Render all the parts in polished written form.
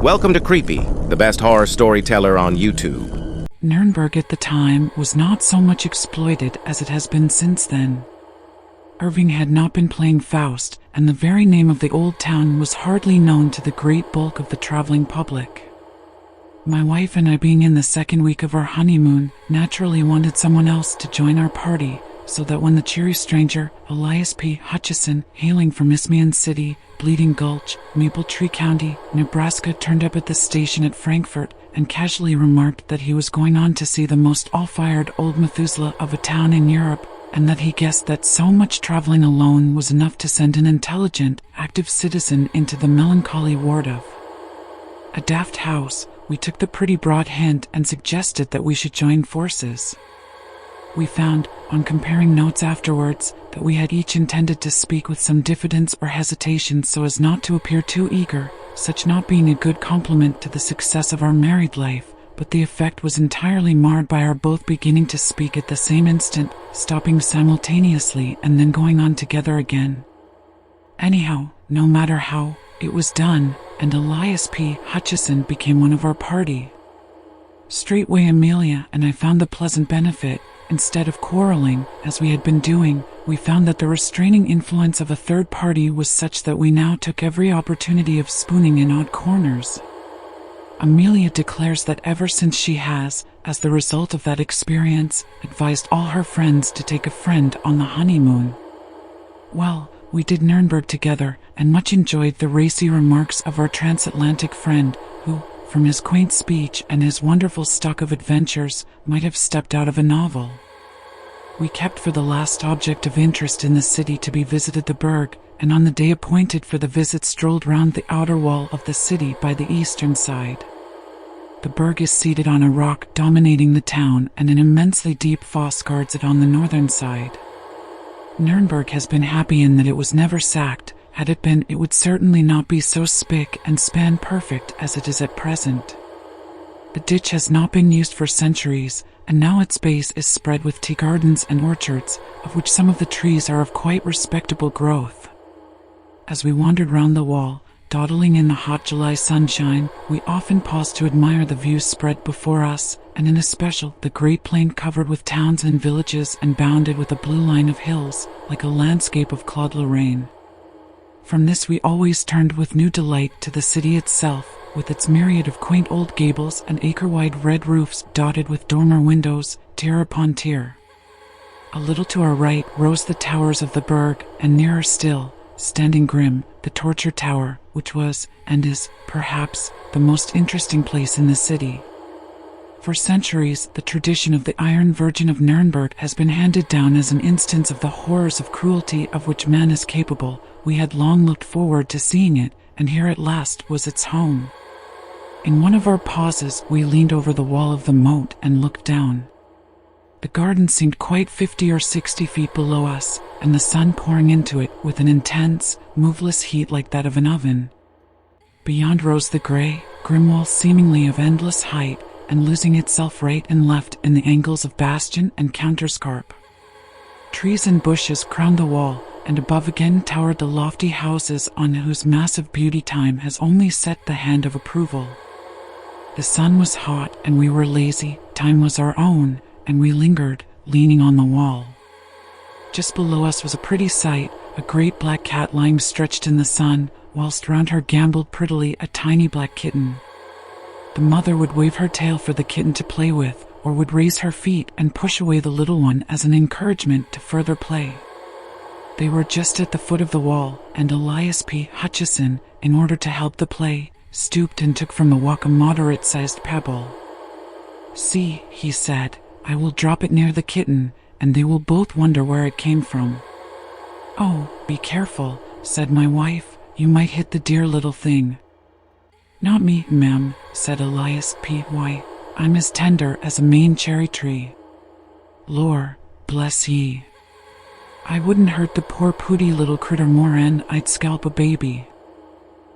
Welcome to Creepy, the best horror storyteller on YouTube. Nurnberg at the time was not so much exploited as it has been since then. Irving had not been playing Faust, and the very name of the old town was hardly known to the great bulk of the traveling public. My wife and I, being in the second week of our honeymoon, naturally wanted someone else to join our party, so that when the cheery stranger, Elias P. Hutchison, hailing from Isthmian City, Bleeding Gulch, Maple Tree County, Nebraska, turned up at the station at Frankfurt and casually remarked that he was going on to see the most all-fired old Methuselah of a town in Europe, and that he guessed that so much traveling alone was enough to send an intelligent, active citizen into the melancholy ward of a daft house. We took the pretty broad hint and suggested that we should join forces. We found, on comparing notes afterwards, that we had each intended to speak with some diffidence or hesitation so as not to appear too eager, such not being a good compliment to the success of our married life, but the effect was entirely marred by our both beginning to speak at the same instant, stopping simultaneously, and then going on together again. Anyhow, no matter how, it was done, and Elias P. Hutchison became one of our party. Straightway Amelia and I found the pleasant benefit. Instead of quarreling, as we had been doing, we found that the restraining influence of a third party was such that we now took every opportunity of spooning in odd corners. Amelia declares that ever since she has, as the result of that experience, advised all her friends to take a friend on the honeymoon. Well, we did Nurnberg together, and much enjoyed the racy remarks of our transatlantic friend, who, from his quaint speech and his wonderful stock of adventures, might have stepped out of a novel. We kept for the last object of interest in the city to be visited the Berg, and on the day appointed for the visit strolled round the outer wall of the city by the eastern side. The Berg is seated on a rock dominating the town, and an immensely deep fosse guards it on the northern side. Nurnberg has been happy in that it was never sacked. Had it been, it would certainly not be so spick and span perfect as it is at present. The ditch has not been used for centuries, and now its base is spread with tea gardens and orchards, of which some of the trees are of quite respectable growth. As we wandered round the wall, dawdling in the hot July sunshine, we often paused to admire the view spread before us, and in especial the great plain covered with towns and villages and bounded with a blue line of hills, like a landscape of Claude Lorraine. From this we always turned with new delight to the city itself, with its myriad of quaint old gables and acre-wide red roofs dotted with dormer windows, tier upon tier. A little to our right rose the towers of the Berg, and nearer still, standing grim, the Torture Tower, which was, and is, perhaps, the most interesting place in the city. For centuries, the tradition of the Iron Virgin of Nurnberg has been handed down as an instance of the horrors of cruelty of which man is capable. We had long looked forward to seeing it, and here at last was its home. In one of our pauses, we leaned over the wall of the moat and looked down. The garden seemed quite 50 or 60 feet below us, and the sun pouring into it with an intense, moveless heat like that of an oven. Beyond rose the grey, grim wall seemingly of endless height, and losing itself right and left in the angles of bastion and counterscarp. Trees and bushes crowned the wall, and above again towered the lofty houses on whose massive beauty time has only set the hand of approval. The sun was hot, and we were lazy. Time was our own, and we lingered, leaning on the wall. Just below us was a pretty sight, a great black cat lying stretched in the sun, whilst round her gambolled prettily a tiny black kitten. The mother would wave her tail for the kitten to play with, or would raise her feet and push away the little one as an encouragement to further play. They were just at the foot of the wall, and Elias P. Hutchison, in order to help the play, stooped and took from the walk a moderate-sized pebble. "See," he said, "I will drop it near the kitten, and they will both wonder where it came from." "Oh, be careful," said my wife, "you might hit the dear little thing." "Not me, ma'am," said Elias P. "Why, I'm as tender as a Maine cherry tree." "Lor, bless ye. I wouldn't hurt the poor pooty little critter more'n I'd scalp a baby.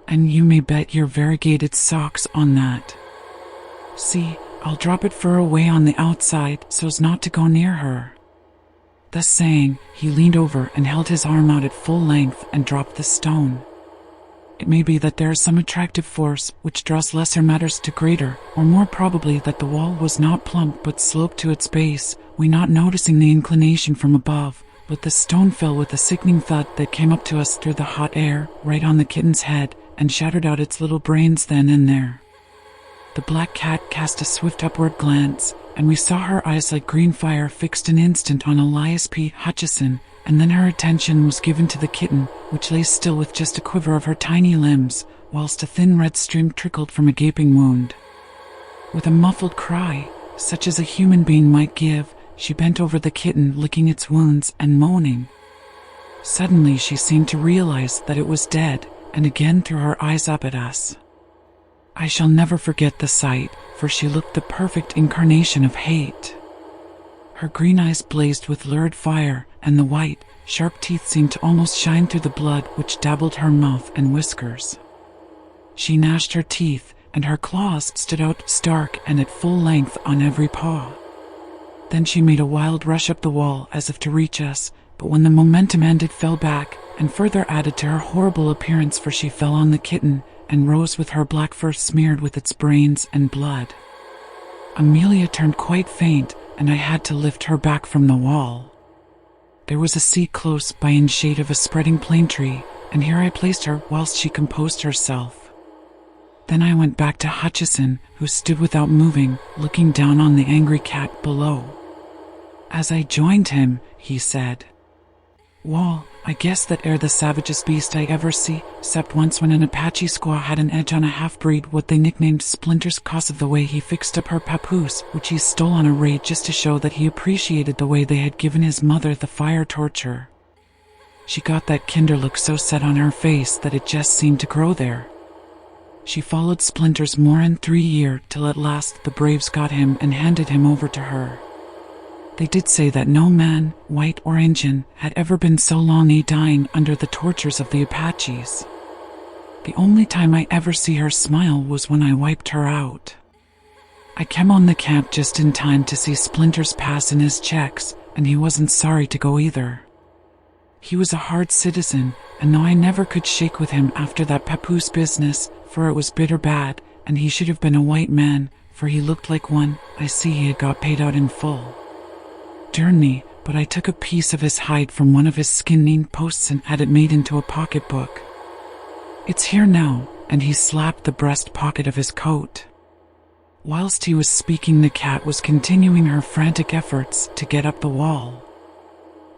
And you may bet your variegated socks on that. See, I'll drop it fur away on the outside so's not to go near her." Thus saying, he leaned over and held his arm out at full length and dropped the stone. It may be that there is some attractive force which draws lesser matters to greater, or more probably that the wall was not plump but sloped to its base, we not noticing the inclination from above, but the stone fell with a sickening thud that came up to us through the hot air, right on the kitten's head, and shattered out its little brains then and there. The black cat cast a swift upward glance, and we saw her eyes like green fire fixed an instant on Elias P. Hutchison, and then her attention was given to the kitten, which lay still with just a quiver of her tiny limbs, whilst a thin red stream trickled from a gaping wound. With a muffled cry, such as a human being might give, she bent over the kitten, licking its wounds and moaning. Suddenly she seemed to realize that it was dead, and again threw her eyes up at us. I shall never forget the sight, for she looked the perfect incarnation of hate. Her green eyes blazed with lurid fire, and the white, sharp teeth seemed to almost shine through the blood which dabbled her mouth and whiskers. She gnashed her teeth, and her claws stood out stark and at full length on every paw. Then she made a wild rush up the wall as if to reach us, but when the momentum ended fell back, and further added to her horrible appearance, for she fell on the kitten, and rose with her black fur smeared with its brains and blood. Amelia turned quite faint, and I had to lift her back from the wall. There was a seat close by in shade of a spreading plane tree, and here I placed her whilst she composed herself. Then I went back to Hutchison, who stood without moving, looking down on the angry cat below. As I joined him, he said, "Wall, I guess that air the savagest beast I ever see, 'cept once when an Apache squaw had an edge on a half-breed what they nicknamed Splinters 'cause of the way he fixed up her papoose, which he stole on a raid just to show that he appreciated the way they had given his mother the fire torture. She got that kinder look so set on her face that it just seemed to grow there. She followed Splinters more'n 3 year, till at last the braves got him and handed him over to her. They did say that no man, white or Injun, had ever been so long dying under the tortures of the Apaches. The only time I ever see her smile was when I wiped her out. I came on the camp just in time to see Splinters pass in his checks, and he wasn't sorry to go either. He was a hard citizen, and though I never could shake with him after that papoose business, for it was bitter bad, and he should have been a white man, for he looked like one, I see he had got paid out in full. Darn me, but I took a piece of his hide from one of his skin posts and had it made into a pocketbook. It's here now," and he slapped the breast pocket of his coat. Whilst he was speaking, the cat was continuing her frantic efforts to get up the wall.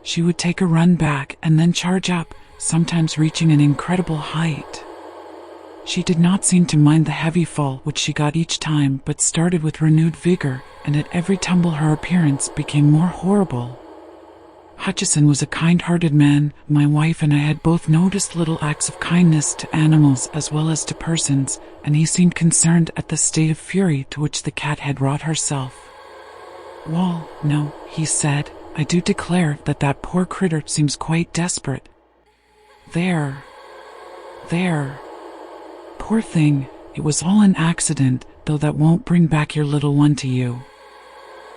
She would take a run back and then charge up, sometimes reaching an incredible height. She did not seem to mind the heavy fall which she got each time, but started with renewed vigor, and at every tumble her appearance became more horrible. Hutchison was a kind-hearted man. My wife and I had both noticed little acts of kindness to animals as well as to persons, and he seemed concerned at the state of fury to which the cat had wrought herself. "Wall, no," he said, "I do declare that poor critter seems quite desperate. There. Poor thing, it was all an accident, though that won't bring back your little one to you.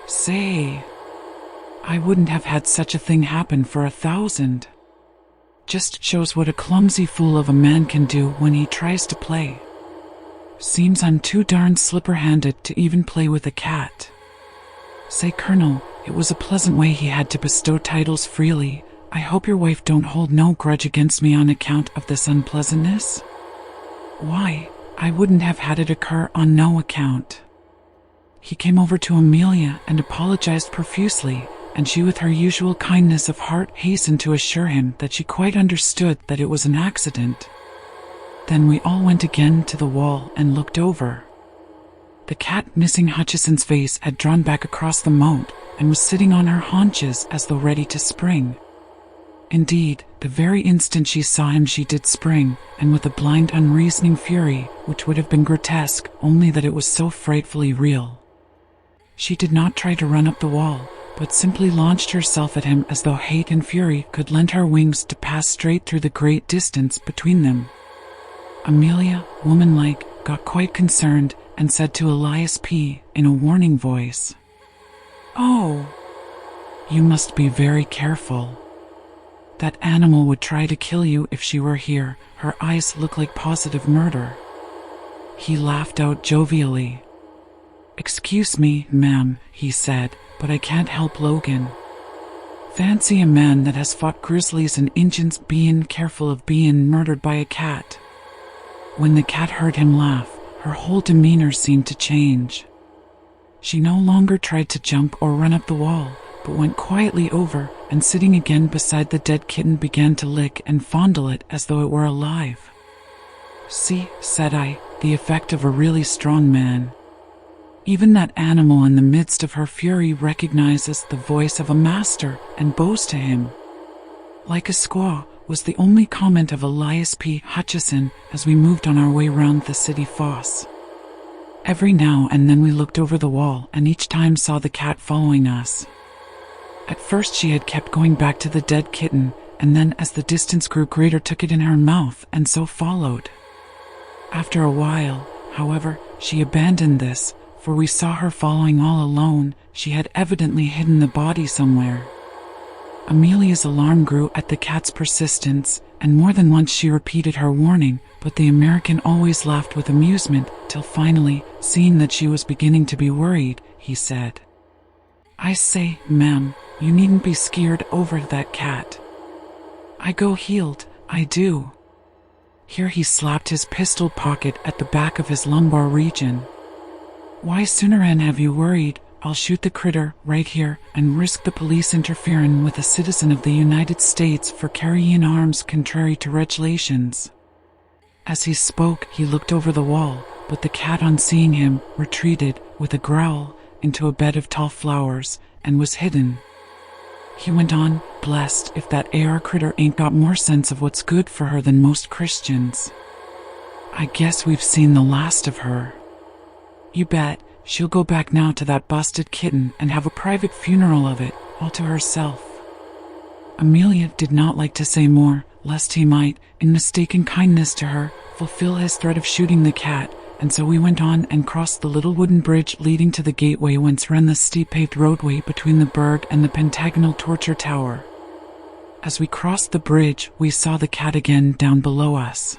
Say, I wouldn't have had such a thing happen for 1,000. Just shows what a clumsy fool of a man can do when he tries to play. Seems I'm too darn slipper-handed to even play with a cat. Say, Colonel, it was a pleasant way he had to bestow titles freely. I hope your wife don't hold no grudge against me on account of this unpleasantness? Why, I wouldn't have had it occur on no account." He came over to Amelia and apologized profusely, and she with her usual kindness of heart hastened to assure him that she quite understood that it was an accident. Then we all went again to the wall and looked over. The cat, missing Hutchison's face, had drawn back across the moat and was sitting on her haunches as though ready to spring. Indeed, the very instant she saw him she did spring, and with a blind unreasoning fury, which would have been grotesque, only that it was so frightfully real. She did not try to run up the wall, but simply launched herself at him as though hate and fury could lend her wings to pass straight through the great distance between them. Amelia, womanlike, got quite concerned, and said to Elias P. in a warning voice, "Oh, you must be very careful. That animal would try to kill you if she were here. Her eyes look like positive murder." He laughed out jovially. "Excuse me, ma'am," he said, "but I can't help Logan. Fancy a man that has fought grizzlies and Injuns being careful of being murdered by a cat." When the cat heard him laugh, her whole demeanor seemed to change. She no longer tried to jump or run up the wall, but went quietly over and sitting again beside the dead kitten began to lick and fondle it as though it were alive. "See," said I, "the effect of a really strong man. Even that animal in the midst of her fury recognizes the voice of a master and bows to him." "Like a squaw," was the only comment of Elias P. Hutchison as we moved on our way round the city fosse. Every now and then we looked over the wall and each time saw the cat following us. At first she had kept going back to the dead kitten, and then as the distance grew greater took it in her mouth and so followed. After a while, however, she abandoned this, for we saw her following all alone. She had evidently hidden the body somewhere. Amelia's alarm grew at the cat's persistence, and more than once she repeated her warning, but the American always laughed with amusement, till finally, seeing that she was beginning to be worried, he said, "I say, ma'am, you needn't be scared over that cat. I go healed, I do." Here he slapped his pistol pocket at the back of his lumbar region. "Why sooner have you worried? I'll shoot the critter right here and risk the police interfering with a citizen of the United States for carrying arms contrary to regulations." As he spoke, he looked over the wall, but the cat, on seeing him, retreated, with a growl, into a bed of tall flowers, and was hidden. He went on, "Blessed if that AR critter ain't got more sense of what's good for her than most Christians. I guess we've seen the last of her. You bet, she'll go back now to that busted kitten and have a private funeral of it, all to herself." Amelia did not like to say more, lest he might, in mistaken kindness to her, fulfill his threat of shooting the cat, and so we went on and crossed the little wooden bridge leading to the gateway whence ran the steep paved roadway between the Berg and the pentagonal torture tower. As we crossed the bridge, we saw the cat again down below us.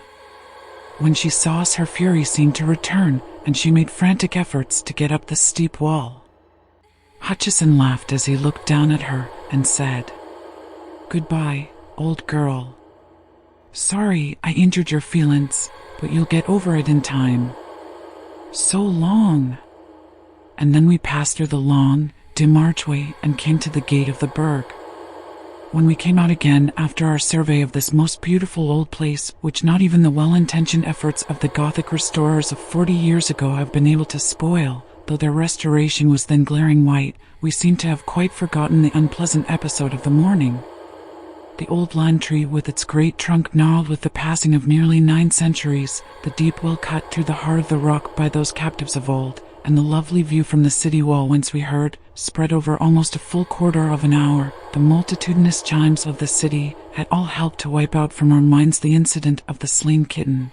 When she saw us, her fury seemed to return, and she made frantic efforts to get up the steep wall. Hutchison laughed as he looked down at her and said, "Goodbye, old girl. Sorry I injured your feelings, but you'll get over it in time. So long." And then we passed through the long, dim archway and came to the gate of the Berg. When we came out again after our survey of this most beautiful old place, which not even the well-intentioned efforts of the Gothic restorers of 40 years ago have been able to spoil, though their restoration was then glaring white, we seemed to have quite forgotten the unpleasant episode of the morning. The old lime tree with its great trunk gnarled with the passing of nearly 9 centuries, the deep well cut through the heart of the rock by those captives of old, and the lovely view from the city wall whence we heard, spread over almost a full quarter of an hour, the multitudinous chimes of the city, had all helped to wipe out from our minds the incident of the slain kitten.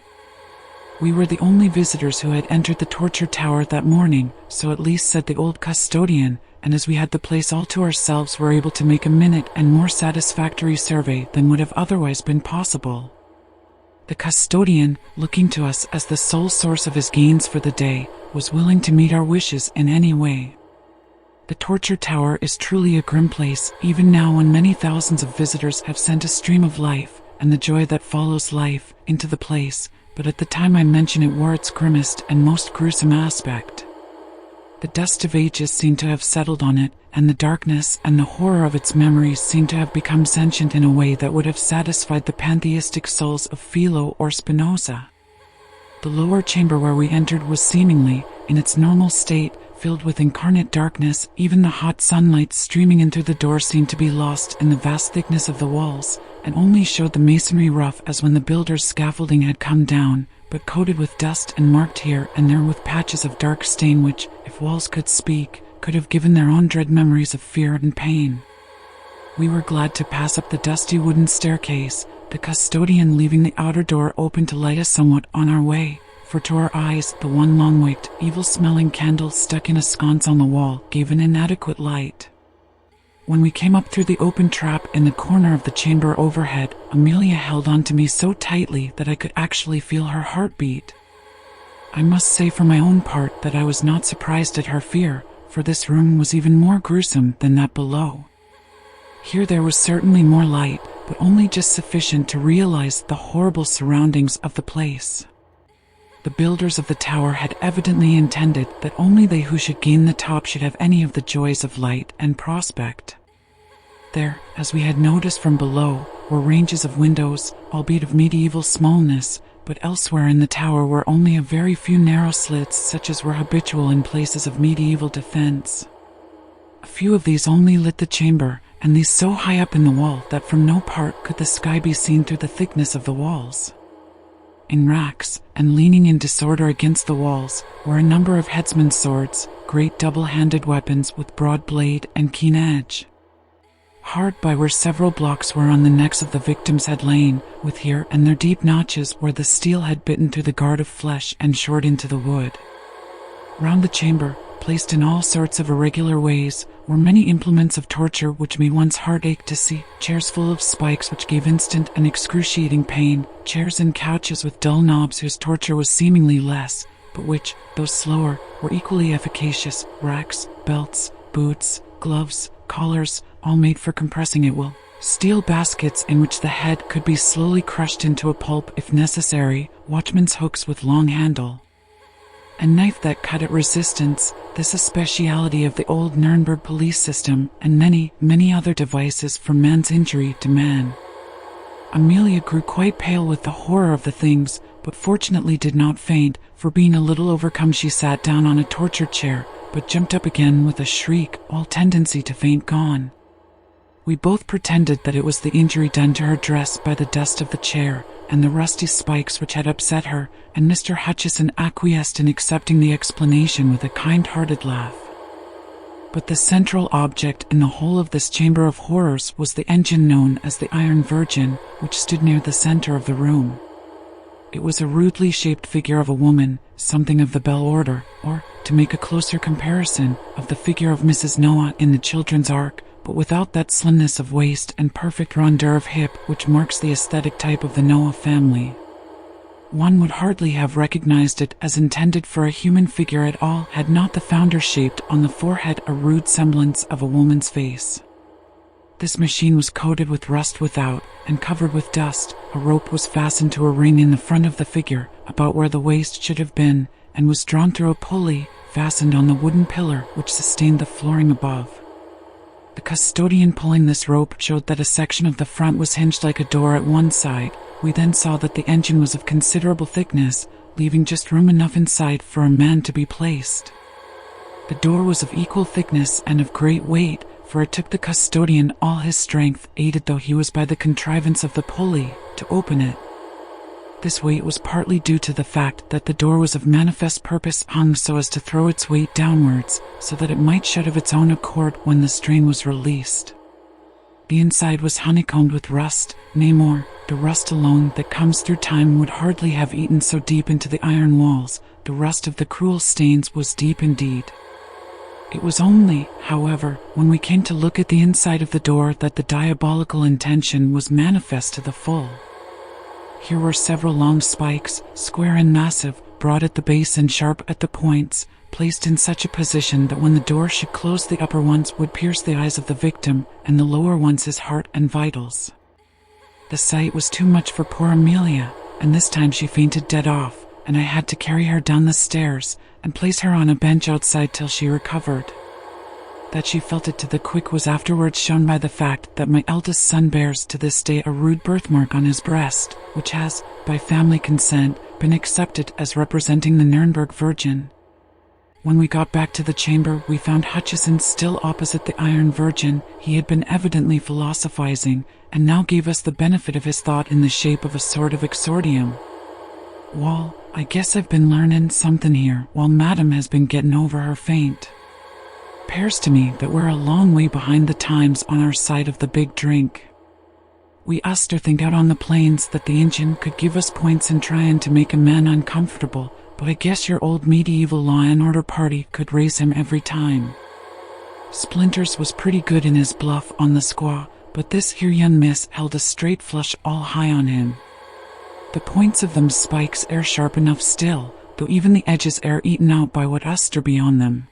We were the only visitors who had entered the torture tower that morning, so at least said the old custodian, and as we had the place all to ourselves, were able to make a minute and more satisfactory survey than would have otherwise been possible. The custodian, looking to us as the sole source of his gains for the day, was willing to meet our wishes in any way. The torture tower is truly a grim place, even now when many thousands of visitors have sent a stream of life, and the joy that follows life, into the place, but at the time I mention it wore its grimmest and most gruesome aspect. The dust of ages seemed to have settled on it, and the darkness and the horror of its memories seemed to have become sentient in a way that would have satisfied the pantheistic souls of Philo or Spinoza. The lower chamber where we entered was seemingly, in its normal state, filled with incarnate darkness. Even the hot sunlight streaming in through the door seemed to be lost in the vast thickness of the walls, and only showed the masonry rough as when the builder's scaffolding had come down, but coated with dust and marked here and there with patches of dark stain which, if walls could speak, could have given their own dread memories of fear and pain. We were glad to pass up the dusty wooden staircase, the custodian leaving the outer door open to light us somewhat on our way, for to our eyes the one long-wicked, evil-smelling candle stuck in a sconce on the wall gave an inadequate light. When we came up through the open trap in the corner of the chamber overhead, Amelia held on to me so tightly that I could actually feel her heartbeat. I must say for my own part that I was not surprised at her fear, for this room was even more gruesome than that below. Here there was certainly more light, but only just sufficient to realize the horrible surroundings of the place. The builders of the tower had evidently intended that only they who should gain the top should have any of the joys of light and prospect. There, as we had noticed from below, were ranges of windows, albeit of medieval smallness, but elsewhere in the tower were only a very few narrow slits such as were habitual in places of medieval defense. A few of these only lit the chamber, and these so high up in the wall that from no part could the sky be seen through the thickness of the walls. In racks, and leaning in disorder against the walls, were a number of headsmen's swords, great double-handed weapons with broad blade and keen edge. Hard by were several blocks whereon the necks of the victims had lain, with here and there deep notches where the steel had bitten through the guard of flesh and shored into the wood. Round the chamber, placed in all sorts of irregular ways, were many implements of torture which made one's heart ache to see, chairs full of spikes which gave instant and excruciating pain, chairs and couches with dull knobs whose torture was seemingly less, but which, though slower, were equally efficacious, racks, belts, boots, gloves, collars, all made for compressing at will, steel baskets in which the head could be slowly crushed into a pulp if necessary, watchmen's hooks with long handle, a knife that cut at resistance, this a speciality of the old Nurnberg police system, and many, many other devices from man's injury to man. Amelia grew quite pale with the horror of the things, but fortunately did not faint, for being a little overcome she sat down on a torture chair, but jumped up again with a shriek, all tendency to faint gone. We both pretended that it was the injury done to her dress by the dust of the chair, and the rusty spikes which had upset her, and Mr. Hutchison acquiesced in accepting the explanation with a kind-hearted laugh. But the central object in the whole of this chamber of horrors was the engine known as the Iron Virgin, which stood near the center of the room. It was a rudely shaped figure of a woman, something of the Bell Order, or, to make a closer comparison, of the figure of Mrs. Noah in the Children's Ark, but without that slimness of waist and perfect rondeur of hip which marks the aesthetic type of the Noah family. One would hardly have recognized it as intended for a human figure at all had not the founder shaped on the forehead a rude semblance of a woman's face. This machine was coated with rust without, and covered with dust. A rope was fastened to a ring in the front of the figure, about where the waist should have been, and was drawn through a pulley, fastened on the wooden pillar which sustained the flooring above. The custodian pulling this rope showed that a section of the front was hinged like a door at one side. We then saw that the engine was of considerable thickness, leaving just room enough inside for a man to be placed. The door was of equal thickness and of great weight, for it took the custodian all his strength, aided though he was by the contrivance of the pulley, to open it. This weight was partly due to the fact that the door was of manifest purpose hung so as to throw its weight downwards, so that it might shut of its own accord when the strain was released. The inside was honeycombed with rust, nay more, the rust alone that comes through time would hardly have eaten so deep into the iron walls. The rust of the cruel stains was deep indeed. It was only, however, when we came to look at the inside of the door that the diabolical intention was manifest to the full. Here were several long spikes, square and massive, broad at the base and sharp at the points, placed in such a position that when the door should close the upper ones would pierce the eyes of the victim, and the lower ones his heart and vitals. The sight was too much for poor Amelia, and this time she fainted dead off, and I had to carry her down the stairs, and place her on a bench outside till she recovered. That she felt it to the quick was afterwards shown by the fact that my eldest son bears to this day a rude birthmark on his breast, which has, by family consent, been accepted as representing the Nurnberg Virgin. When we got back to the chamber, we found Hutchison still opposite the Iron Virgin. He had been evidently philosophizing, and now gave us the benefit of his thought in the shape of a sort of exordium. "Wall, I guess I've been learnin' something here, while Madam has been getting over her faint. 'Pears to me that we're a long way behind the times on our side of the big drink. We used to think out on the plains that the engine could give us points in tryin' to make a man uncomfortable, but I guess your old medieval law and order party could raise him every time. Splinters was pretty good in his bluff on the squaw, but this here young miss held a straight flush all high on him. The points of them spikes air sharp enough still, though even the edges air eaten out by what us'ter be on them.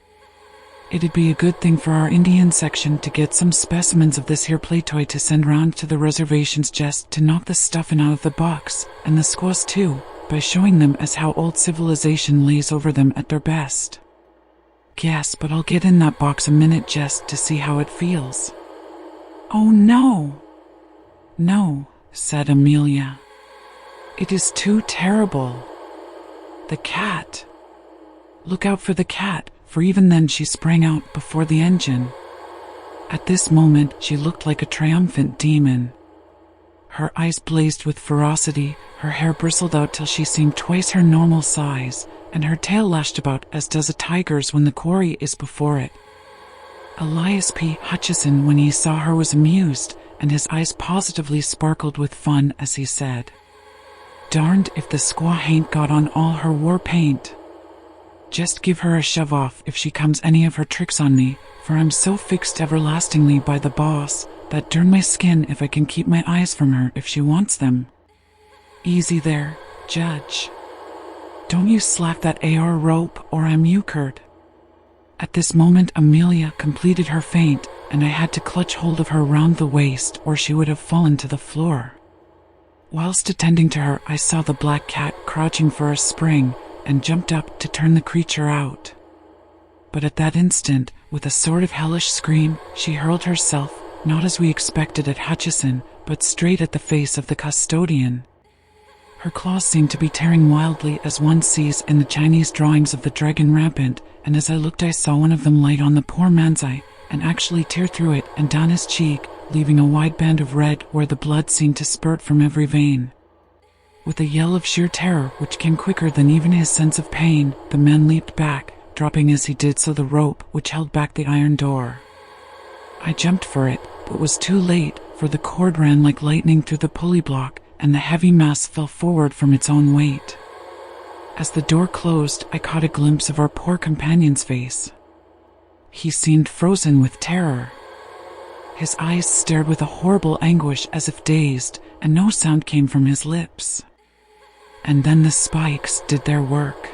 It'd be a good thing for our Indian section to get some specimens of this here play toy to send round to the reservations just to knock the stuffin' out of the box, and the squaws too, by showing them as how old civilization lays over them at their best. Yes, but I'll get in that box a minute just to see how it feels. Oh no! No, said Amelia. It is too terrible. The cat. Look out for the cat, for even then she sprang out before the engine. At this moment she looked like a triumphant demon. Her eyes blazed with ferocity, her hair bristled out till she seemed twice her normal size, and her tail lashed about as does a tiger's when the quarry is before it. Elias P. Hutchison, when he saw her, was amused, and his eyes positively sparkled with fun as he said, "Darned if the squaw hain't got on all her war paint. Just give her a shove off if she comes any of her tricks on me, for I'm so fixed everlastingly by the boss that darn my skin if I can keep my eyes from her if she wants them. Easy there, Judge. Don't you slack that AR rope or I'm euchred." At this moment Amelia completed her feint, and I had to clutch hold of her round the waist or she would have fallen to the floor. Whilst attending to her, I saw the black cat crouching for a spring, and jumped up to turn the creature out. But at that instant, with a sort of hellish scream, she hurled herself, not as we expected at Hutchison, but straight at the face of the custodian. Her claws seemed to be tearing wildly as one sees in the Chinese drawings of the dragon rampant, and as I looked I saw one of them light on the poor man's eye, and actually tear through it and down his cheek, leaving a wide band of red where the blood seemed to spurt from every vein. With a yell of sheer terror, which came quicker than even his sense of pain, the man leaped back, dropping as he did so the rope which held back the iron door. I jumped for it, but was too late, for the cord ran like lightning through the pulley block, and the heavy mass fell forward from its own weight. As the door closed, I caught a glimpse of our poor companion's face. He seemed frozen with terror. His eyes stared with a horrible anguish as if dazed, and no sound came from his lips. And then the spikes did their work.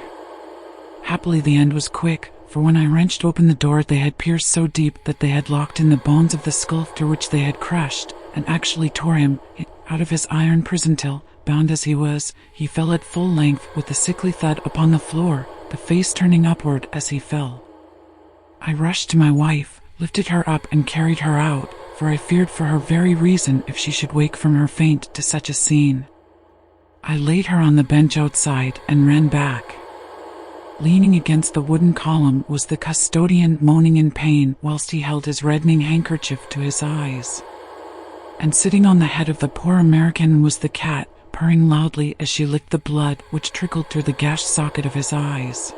Happily the end was quick, for when I wrenched open the door they had pierced so deep that they had locked in the bones of the skull through which they had crushed, and actually tore him out of his iron prison till, bound as he was, he fell at full length with a sickly thud upon the floor, the face turning upward as he fell. I rushed to my wife, lifted her up and carried her out, for I feared for her very reason if she should wake from her faint to such a scene. I laid her on the bench outside and ran back. Leaning against the wooden column was the custodian, moaning in pain whilst he held his reddening handkerchief to his eyes. And sitting on the head of the poor American was the cat, purring loudly as she licked the blood which trickled through the gashed socket of his eyes.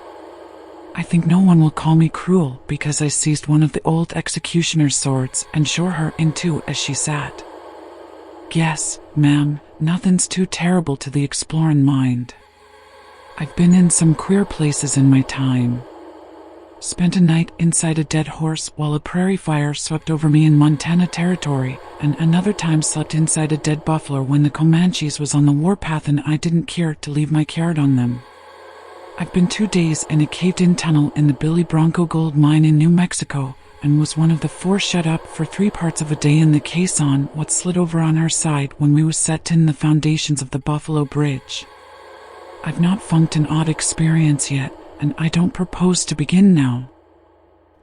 I think no one will call me cruel because I seized one of the old executioner's swords and shore her in two as she sat. Yes, ma'am, nothing's too terrible to the explorin' mind. I've been in some queer places in my time. Spent a night inside a dead horse while a prairie fire swept over me in Montana Territory, and another time slept inside a dead buffalo when the Comanches was on the warpath and I didn't care to leave my card on them. I've been 2 days in a caved-in tunnel in the Billy Bronco gold mine in New Mexico, and was one of the 4 shut up for 3 parts of a day in the caisson what slid over on our side when we was settin' the foundations of the Buffalo Bridge. I've not funked an odd experience yet, and I don't propose to begin now.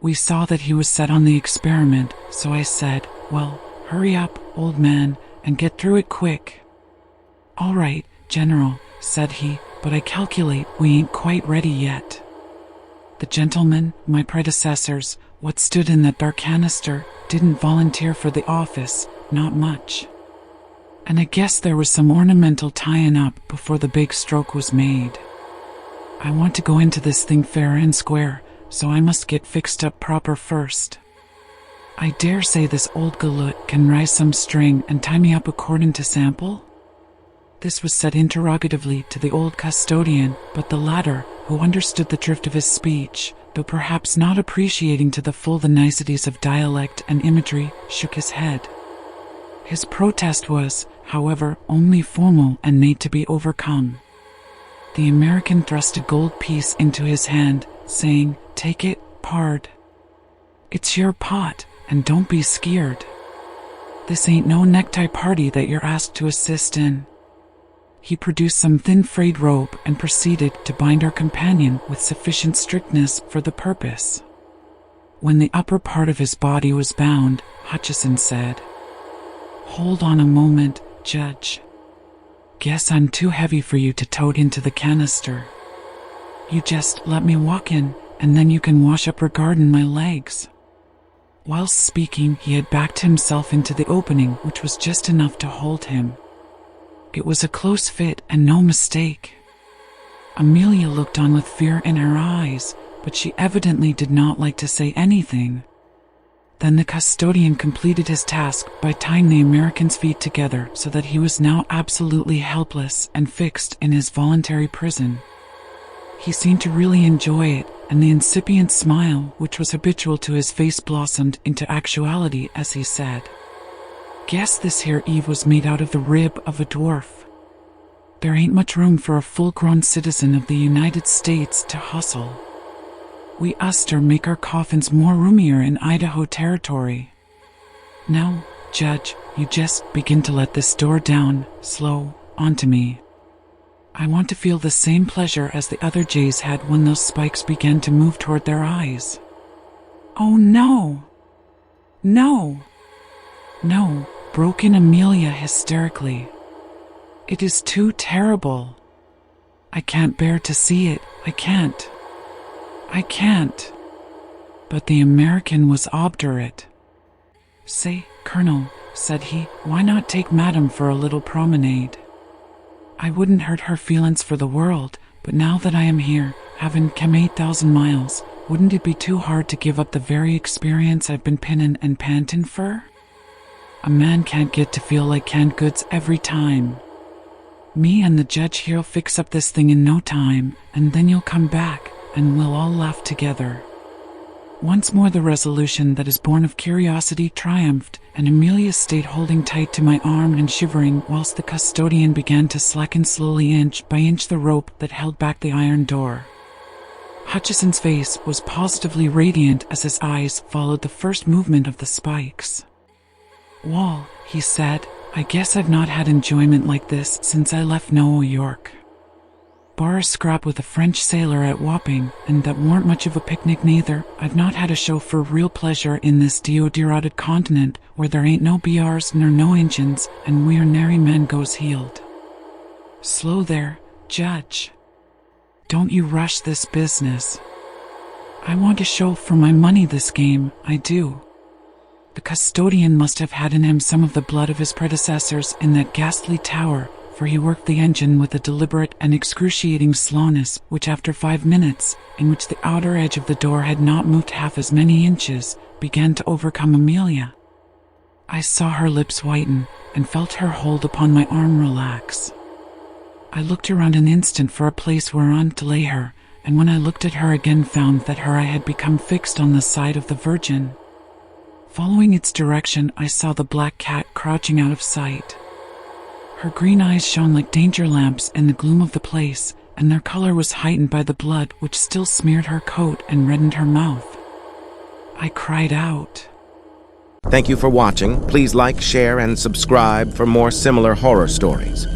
We saw that he was set on the experiment, so I said, "Well, hurry up, old man, and get through it quick." "All right, General," said he, "but I calculate we ain't quite ready yet. The gentlemen, my predecessors, what stood in that dark canister, didn't volunteer for the office, not much. And I guess there was some ornamental tying up before the big stroke was made. I want to go into this thing fair and square, so I must get fixed up proper first. I dare say this old galoot can rise some string and tie me up according to sample?" This was said interrogatively to the old custodian, but the latter, who understood the drift of his speech, though perhaps not appreciating to the full the niceties of dialect and imagery, shook his head. His protest was, however, only formal and made to be overcome. The American thrust a gold piece into his hand, saying, "Take it, pard. It's your pot, and don't be skeered. This ain't no necktie party that you're asked to assist in." He produced some thin frayed rope and proceeded to bind our companion with sufficient strictness for the purpose. When the upper part of his body was bound, Hutchison said, "Hold on a moment, Judge. Guess I'm too heavy for you to tote into the canister. You just let me walk in, and then you can wash up regarding my legs." Whilst speaking, he had backed himself into the opening, which was just enough to hold him. It was a close fit and no mistake. Amelia looked on with fear in her eyes, but she evidently did not like to say anything. Then the custodian completed his task by tying the American's feet together so that he was now absolutely helpless and fixed in his voluntary prison. He seemed to really enjoy it, and the incipient smile, which was habitual to his face, blossomed into actuality as he said, "Guess this here Eve was made out of the rib of a dwarf. There ain't much room for a full-grown citizen of the United States to hustle. We uster make our coffins more roomier in Idaho territory. Now, Judge, you just begin to let this door down, slow, onto me. I want to feel the same pleasure as the other Jays had when those spikes began to move toward their eyes." "Oh no! No! No!" broke in Amelia hysterically. "It is too terrible. I can't bear to see it, I can't. But the American was obdurate. "Say, Colonel," said he, "why not take Madame for a little promenade? I wouldn't hurt her feelings for the world, but now that I am here, having come 8,000 miles, wouldn't it be too hard to give up the very experience I've been pinning and panting for? A man can't get to feel like canned goods every time. Me and the judge here'll fix up this thing in no time, and then you'll come back, and we'll all laugh together." Once more the resolution that is born of curiosity triumphed, and Amelia stayed holding tight to my arm and shivering whilst the custodian began to slacken slowly inch by inch the rope that held back the iron door. Hutchison's face was positively radiant as his eyes followed the first movement of the spikes. "Wall," he said, "I guess I've not had enjoyment like this since I left New York. Bar a scrap with a French sailor at Wapping, and that warn't much of a picnic neither. I've not had a show for real pleasure in this deoderated continent, where there ain't no BRs nor no engines, and we're nary men goes heeled. Slow there, Judge. Don't you rush this business. I want a show for my money this game, I do." The custodian must have had in him some of the blood of his predecessors in that ghastly tower, for he worked the engine with a deliberate and excruciating slowness which, after 5 minutes, in which the outer edge of the door had not moved half as many inches, began to overcome Amelia. I saw her lips whiten, and felt her hold upon my arm relax. I looked around an instant for a place whereon to lay her, and when I looked at her again found that her eye had become fixed on the side of the Virgin. Following its direction, I saw the black cat crouching out of sight. Her green eyes shone like danger lamps in the gloom of the place, and their color was heightened by the blood which still smeared her coat and reddened her mouth. I cried out. Thank you for watching. Please like, share, and subscribe for more similar horror stories.